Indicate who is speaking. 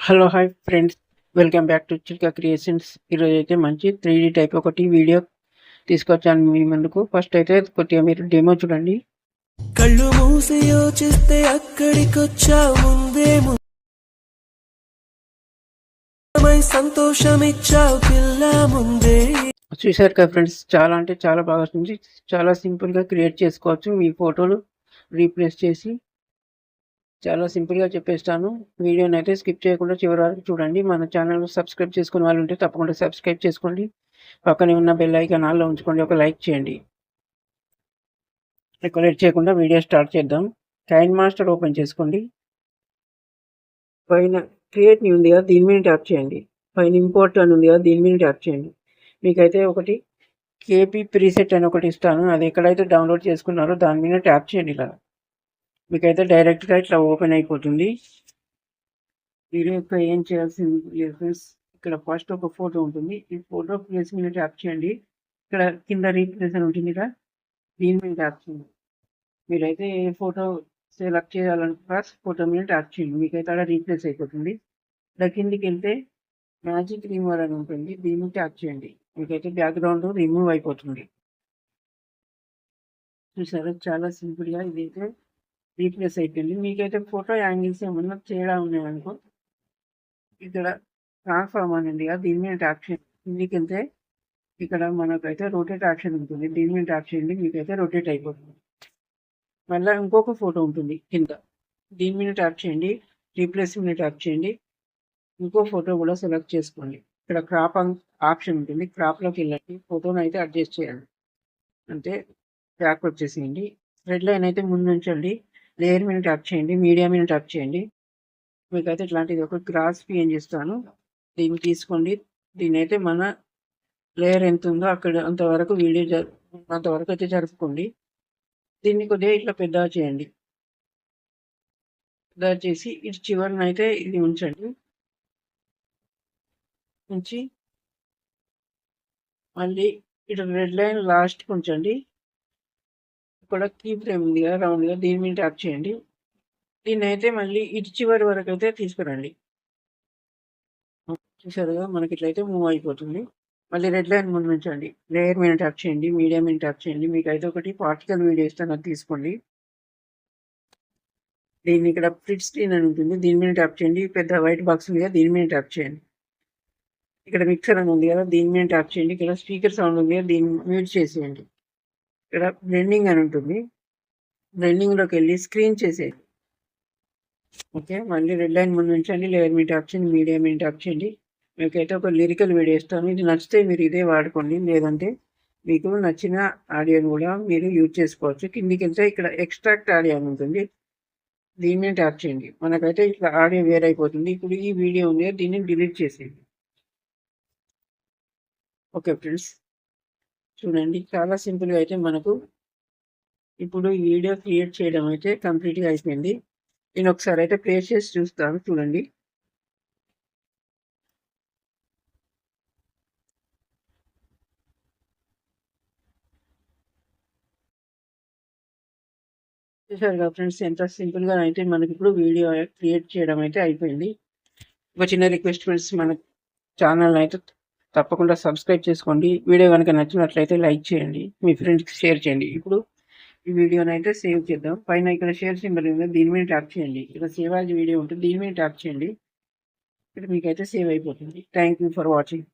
Speaker 1: Hello hi friends, welcome back to Chilka creations. ఈరోజు అయితే మంచి 3D టైప్ ఒకటి వీడియో తీసుకొచ్చాను మీ ముందుకు. ఫస్ట్ అయితే కొద్దిగా మీరు డెమో చూడండి.
Speaker 2: కళ్ళు మూసి యోచిస్తే అక్కడికొచ్చావు ముందే సంతోషమిచ్చావు పిల్ల ముందే.
Speaker 1: చూసారు కదా ఫ్రెండ్స్, చాలా అంటే చాలా బాగా వస్తుంది. చాలా సింపుల్గా క్రియేట్ చేసుకోవచ్చు. మీ ఫోటోలు రీప్లేస్ చేసి చాలా సింపుల్గా చెప్పేస్తాను. వీడియోని అయితే స్కిప్ చేయకుండా చివరి వరకు చూడండి. మన ఛానల్ సబ్స్క్రైబ్ చేసుకునే వాళ్ళు ఉంటే తప్పకుండా సబ్స్క్రైబ్ చేసుకోండి. పక్కనే ఉన్న బెల్ ఐకాన్ ఆన్లో ఉంచుకోండి. ఒక లైక్ చేయండి. ఎక్కువ లేట్ చేయకుండా వీడియో స్టార్ట్ చేద్దాం. కైన్ మాస్టర్ ఓపెన్ చేసుకోండి. పైన క్రియేట్ న్యూ ఉంది కదా, దీని మీద ట్యాప్ చేయండి. పైన ఇంపోర్ట్ అని ఉంది కదా, దీని మీద ట్యాప్ చేయండి. మీకైతే ఒకటి కేపీ ప్రీసెట్ అని ఒకటి ఇస్తాను. అది ఎక్కడైతే డౌన్లోడ్ చేసుకున్నారో దాని మీద ట్యాప్ చేయండి. ఇలా మీకైతే డైరెక్ట్గా ఇట్లా ఓపెన్ అయిపోతుంది. మీరు ఇక్కడ ఏం చేయాల్సింది లేదు ఫ్రెండ్స్. ఇక్కడ ఫస్ట్ ఒక ఫోటో ఉంటుంది. ఈ ఫోటో ప్లేస్ మీద ట్యాప్ చేయండి. ఇక్కడ కింద రీప్లేస్ అని ఉంటుంది కదా, దీని మీద ట్యాప్ చేయండి. మీరైతే ఏ ఫోటో సెలెక్ట్ చేయాలనుకుంటే ఫోటో మీద ట్యాప్ చేయండి. మీకైతే అక్కడ రీప్లేస్ అయిపోతుంది. ఇలా కిందికి వెళ్తే మ్యాజిక్ రిమూవర్ అని ఉంటుంది. దీన్ని ట్యాప్ చేయండి. మీకైతే బ్యాక్గ్రౌండ్ రిమూవ్ అయిపోతుంది. చూసారా, చాలా సింపుల్గా ఇదైతే రీప్లేస్ అయిపోయింది. మీకైతే ఫోటో యాంగిల్స్ ఏమన్నా తేడా ఉన్నాయనుకో, ఇక్కడ ట్రాన్స్ఫార్మ్ అని ఉంది కదా, దీని మీద ట్యాప్ చేయండి. కిందికి వెళ్తే ఇక్కడ మనకైతే రొటేట్ ఆప్షన్ ఉంటుంది. దీని మీద ట్యాప్ చేయండి. మీకైతే రొటేట్ అయిపోతుంది. మళ్ళీ ఇంకొక ఫోటో ఉంటుంది కింద, దీని మీద ట్యాప్ చేయండి. రీప్లేస్ మీద ట్యాప్ చేయండి. ఇంకో ఫోటో కూడా సెలెక్ట్ చేసుకోండి. ఇక్కడ క్రాప్ ఆప్షన్ ఉంటుంది. క్రాప్లోకి వెళ్ళండి. ఫోటోని అయితే అడ్జస్ట్ చేయండి. అంటే బ్యాక్ వచ్చేసేయండి. రెడ్ లైన్ అయితే ముందు ఉంచండి. లేయర్ మీద ట్యాప్ చేయండి. మీడియా మీద ట్యాప్ చేయండి. మీకైతే ఇట్లాంటిది ఒక గ్రాస్ పిఎన్ చేస్తాను. దీన్ని తీసుకోండి. దీని అయితే మన లేయర్ ఎంత ఉందో అక్కడ అంతవరకు వీడియో అంతవరకు అయితే జరుపుకోండి. దీన్ని కొద్దిగా ఇట్లా పెద్దగా చేయండి. పెద్దగా చేసి ఇటు చివరిన అయితే ఇది ఉంచండి. ఉంచి మళ్ళీ ఇటు రెడ్ లైన్ లాస్ట్కి ఉంచండి. ఇక్కడ కీ ఫ్రేమ్ ఉంది కదా రౌండ్గా, దీని మీద ట్యాప్ చేయండి. దీన్ని అయితే మళ్ళీ ఇటు చివరి వరకు అయితే తీసుకురండి. చూసారుగా, మనకి ఇట్లయితే మూవ్ అయిపోతుంది. మళ్ళీ రెడ్ లైన్ ముందు ఉంచండి. లేయర్ మీద ట్యాప్ చేయండి. మీడియా మీద ట్యాప్ చేయండి. మీకు అయితే ఒకటి పార్టికల్ వీడియో ఇస్తాను, అది తీసుకోండి. దీన్ని ఇక్కడ స్ప్లిట్ స్క్రీన్ అని ఉంటుంది. దీని మీద ట్యాప్ చేయండి. పెద్ద వైట్ బాక్స్ ఉంది కదా, దీని మీద ట్యాప్ చేయండి. ఇక్కడ మిక్సర్ అని ఉంది కదా, దీని మీద ట్యాప్ చేయండి. ఇక్కడ స్పీకర్ సౌండ్ ఉంది కదా, దీన్ని మ్యూట్ చేసేయండి. ఇక్కడ బ్లెండింగ్ అని ఉంటుంది. బ్లెండింగ్లోకి వెళ్ళి స్క్రీన్ చేసేయండి. ఓకే, మళ్ళీ రెడ్ లైన్ ముందు ఉంచండి. లేయర్ మీద ట్యాప్ చేయండి. మీడియా మీద ట్యాప్ చేయండి. మీకైతే ఒక లిరికల్ వీడియో ఇస్తాను. ఇది నచ్చితే మీరు ఇదే వాడుకోండి. లేదంటే మీకు నచ్చిన ఆడియోని కూడా మీరు యూజ్ చేసుకోవచ్చు. కిందికి వెళ్తే ఇక్కడ ఎక్స్ట్రాక్ట్ ఆడియో అని ఉంటుంది. దీని మీద ట్యాప్ చేయండి. మనకైతే ఇట్లా ఆడియో వేరైపోతుంది. ఇప్పుడు ఈ వీడియో ఉంది, దీన్ని డిలీట్ చేసేయండి. ఓకే ఫ్రెండ్స్, చూడండి, చాలా సింపుల్గా అయితే మనకు ఇప్పుడు ఈ వీడియో క్రియేట్ చేయడం అయితే కంప్లీట్గా అయిపోయింది. నేను ఒకసారి అయితే ప్లే చేసి చూస్తాను, చూడండి. చూసారు కదా ఫ్రెండ్స్, ఎంత సింపుల్గా అయితే మనకి ఇప్పుడు వీడియో క్రియేట్ చేయడం అయితే అయిపోయింది. ఒక చిన్న రిక్వెస్ట్ ఫ్రెండ్స్, మన ఛానల్ అయితే తప్పకుండా సబ్స్క్రైబ్ చేసుకోండి. వీడియో కనుక నచ్చినట్లయితే లైక్ చేయండి, మీ ఫ్రెండ్స్కి షేర్ చేయండి. ఇప్పుడు ఈ వీడియోని అయితే సేవ్ చేద్దాం. పైన ఇక్కడ షేర్ సింబల్ ఉంది, దీని మీద ట్యాప్ చేయండి. ఇక్కడ సేవ్ యాజ్ వీడియో ఉంటుంది, దీని మీద ట్యాప్ చేయండి. ఇక్కడ మీకైతే సేవ్ అయిపోతుంది. Thank you for watching.